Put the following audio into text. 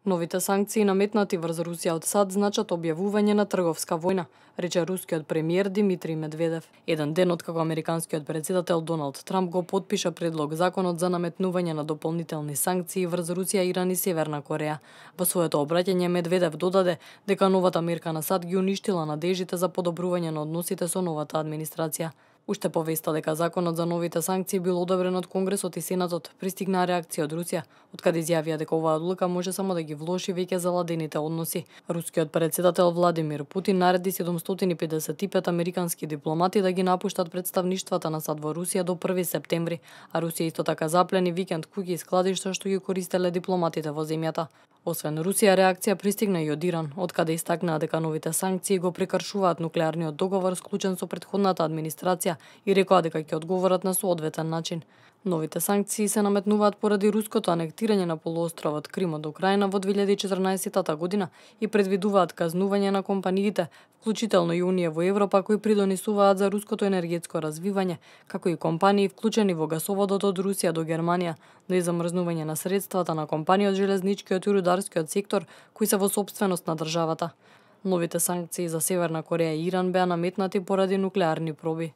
Новите санкции наметнати врз Русија од САД значат објавување на трговска војна, рече рускиот премиер Димитри Медведев. Еден ден откако американскиот председател Доналд Трамп го потпиша предлог законот за наметнување на дополнителни санкции врз Русија, Иран и Северна Кореја. Во своето обраќање Медведев додаде дека новата мерка на САД ги уништила надежите за подобрување на односите со новата администрација. Уште повеста дека законот за новите санкции бил одобрен од Конгресот и Сенатот, пристигнаа реакција од Русија, откаде изјавија дека оваа одлука може само да ги влоши веќе заладените односи. Рускиот председател Владимир Путин нареди 755 американски дипломати да ги напуштат представништвата на САД во Русија до 1 септември, а Русија исто така заплени викенд куќи и складишта што ги користеле дипломатите во земјата. Освен Русија, реакција пристигна и од Иран, откаде истакнаа дека новите санкции го прекршуваат нуклеарниот договор склучен со претходната администрација и рекоа дека ќе одговорат на соодветен начин. Новите санкции се наметнуваат поради руското анектирање на полуостровот Крим од Украина во 2014 година и предвидуваат казнување на компаниите, вклучително и оние во Европа кои придонесуваат за руското енергетско развивање, како и компании вклучени во гасоводот од Русија до Германија, но и замрзнување на средствата на компании од железничкиот и рударскиот сектор кои се во сопственост на државата. Новите санкции за Северна Кореја и Иран беа наметнати поради нуклеарни проби.